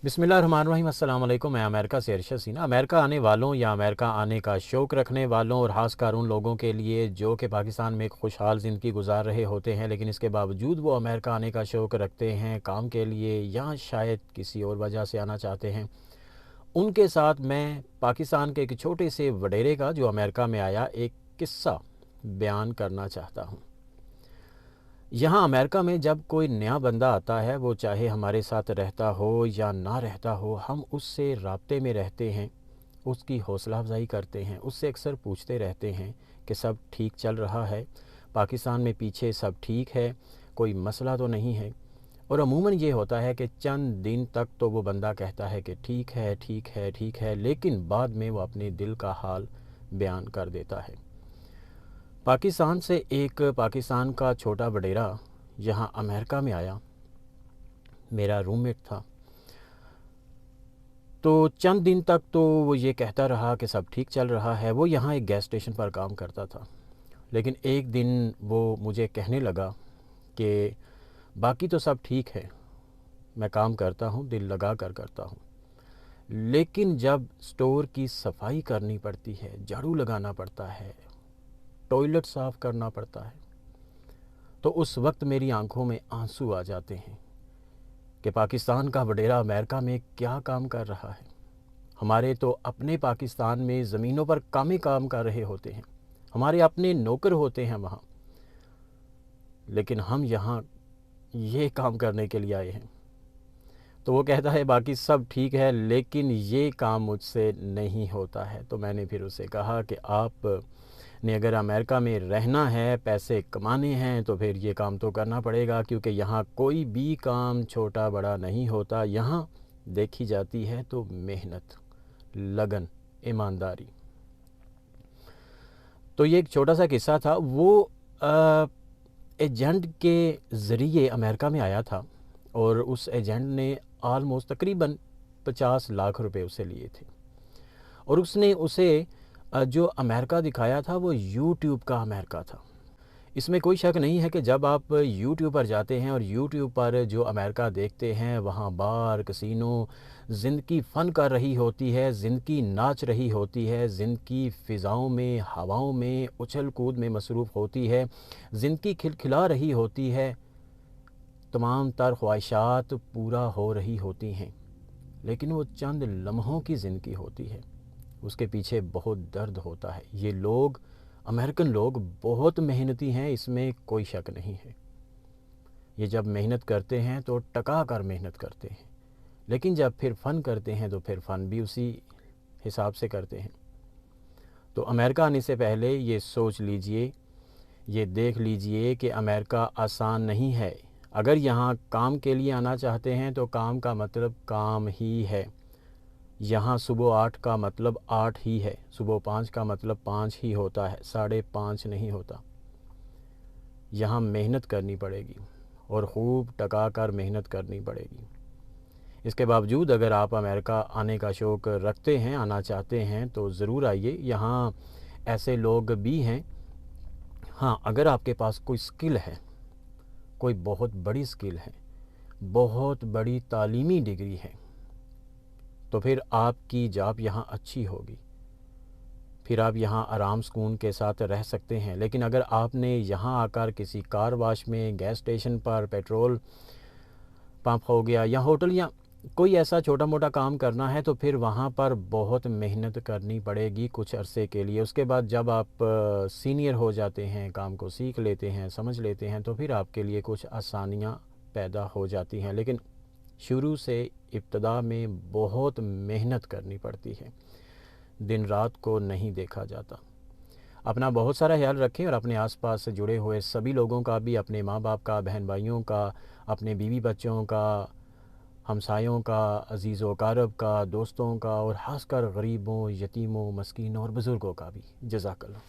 बिस्मिल्लाहिर्रहमानिर्रहीम। अस्सलाम वालेकुम। मैं अमेरिका से अरशद सीना। अमेरिका आने वालों या अमेरिका आने का शौक़ रखने वालों और ख़ासकर उन लोगों के लिए जो कि पाकिस्तान में एक खुशहाल ज़िंदगी गुजार रहे होते हैं, लेकिन इसके बावजूद वो अमेरिका आने का शौक़ रखते हैं काम के लिए या शायद किसी और वजह से आना चाहते हैं, उनके साथ मैं पाकिस्तान के एक छोटे से वडेरे का जो अमेरिका में आया एक किस्सा बयान करना चाहता हूँ। यहाँ अमेरिका में जब कोई नया बंदा आता है, वो चाहे हमारे साथ रहता हो या ना रहता हो, हम उससे राब्ते में रहते हैं, उसकी हौसला अफजाई करते हैं, उससे अक्सर पूछते रहते हैं कि सब ठीक चल रहा है, पाकिस्तान में पीछे सब ठीक है, कोई मसला तो नहीं है। और अमूमन ये होता है कि चंद दिन तक तो वो बंदा कहता है कि ठीक है ठीक है ठीक है, लेकिन बाद में वो अपने दिल का हाल बयान कर देता है। पाकिस्तान से एक पाकिस्तान का छोटा वडेरा यहाँ अमेरिका में आया, मेरा रूममेट था। तो चंद दिन तक तो वो ये कहता रहा कि सब ठीक चल रहा है। वो यहाँ एक गैस स्टेशन पर काम करता था, लेकिन एक दिन वो मुझे कहने लगा कि बाकी तो सब ठीक है, मैं काम करता हूँ, दिल लगा कर करता हूँ, लेकिन जब स्टोर की सफाई करनी पड़ती है, झाड़ू लगाना पड़ता है, टॉयलेट साफ़ करना पड़ता है, तो उस वक्त मेरी आंखों में आंसू आ जाते हैं कि पाकिस्तान का वडेरा अमेरिका में क्या काम कर रहा है। हमारे तो अपने पाकिस्तान में ज़मीनों पर काम कर रहे होते हैं, हमारे अपने नौकर होते हैं वहाँ, लेकिन हम यहाँ ये काम करने के लिए आए हैं। तो वो कहता है बाकी सब ठीक है, लेकिन ये काम मुझसे नहीं होता है। तो मैंने फिर उसे कहा कि आप ने अगर अमेरिका में रहना है, पैसे कमाने हैं, तो फिर ये काम तो करना पड़ेगा, क्योंकि यहाँ कोई भी काम छोटा बड़ा नहीं होता। यहाँ देखी जाती है तो मेहनत, लगन, ईमानदारी। तो ये एक छोटा सा किस्सा था। वो एजेंट के ज़रिए अमेरिका में आया था और उस एजेंट ने आलमोस्ट तकरीबन 50 लाख रुपए उसे लिए थे, और उसने उसे जो अमेरिका दिखाया था वो यूट्यूब का अमेरिका था। इसमें कोई शक नहीं है कि जब आप यूट्यूब पर जाते हैं और यूट्यूब पर जो अमेरिका देखते हैं, वहाँ बार, कसिनो, ज़िंदगी फ़न कर रही होती है, ज़िंदगी नाच रही होती है, ज़िंदगी फ़िज़ाओं में, हवाओं में, उछल कूद में मसरूफ़ होती है, ज़िंदगी खिलखिला रही होती है, तमाम तर ख्वाहिशात पूरा हो रही होती हैं, लेकिन वो चंद लम्हों की ज़िंदगी होती है, उसके पीछे बहुत दर्द होता है। ये लोग, अमेरिकन लोग बहुत मेहनती हैं, इसमें कोई शक नहीं है। ये जब मेहनत करते हैं तो टका कर मेहनत करते हैं, लेकिन जब फिर फ़न करते हैं तो फिर फ़न भी उसी हिसाब से करते हैं। तो अमेरिका आने से पहले ये सोच लीजिए, ये देख लीजिए कि अमेरिका आसान नहीं है। अगर यहाँ काम के लिए आना चाहते हैं तो काम का मतलब काम ही है। यहाँ सुबह 8 का मतलब 8 ही है, सुबह 5 का मतलब 5 ही होता है, 5:30 नहीं होता। यहाँ मेहनत करनी पड़ेगी और ख़ूब टका कर मेहनत करनी पड़ेगी। इसके बावजूद अगर आप अमेरिका आने का शौक़ रखते हैं, आना चाहते हैं, तो ज़रूर आइए। यहाँ ऐसे लोग भी हैं। हाँ, अगर आपके पास कोई स्किल है, कोई बहुत बड़ी स्किल है, बहुत बड़ी तालीमी डिग्री है, तो फिर आपकी जॉब यहाँ अच्छी होगी, फिर आप यहाँ आराम सुकून के साथ रह सकते हैं। लेकिन अगर आपने यहाँ आकर किसी कार वाश में, गैस स्टेशन पर, पेट्रोल पंप हो गया, या होटल, या कोई ऐसा छोटा मोटा काम करना है, तो फिर वहाँ पर बहुत मेहनत करनी पड़ेगी कुछ अरसे के लिए। उसके बाद जब आप सीनियर हो जाते हैं, काम को सीख लेते हैं, समझ लेते हैं, तो फिर आपके लिए कुछ आसानियाँ पैदा हो जाती हैं। लेकिन शुरू से इब्तदा में बहुत मेहनत करनी पड़ती है, दिन रात को नहीं देखा जाता। अपना बहुत सारा ख्याल रखें और अपने आसपास से जुड़े हुए सभी लोगों का भी, अपने माँ बाप का, बहन भाइयों का, अपने बीवी बच्चों का, हमसायों का, अजीज़ व अकारब का, दोस्तों का, और ख़ासकर गरीबों, यतीमों, मस्कीनों और बुज़ुर्गों का भी। जज़ाकल्लाह।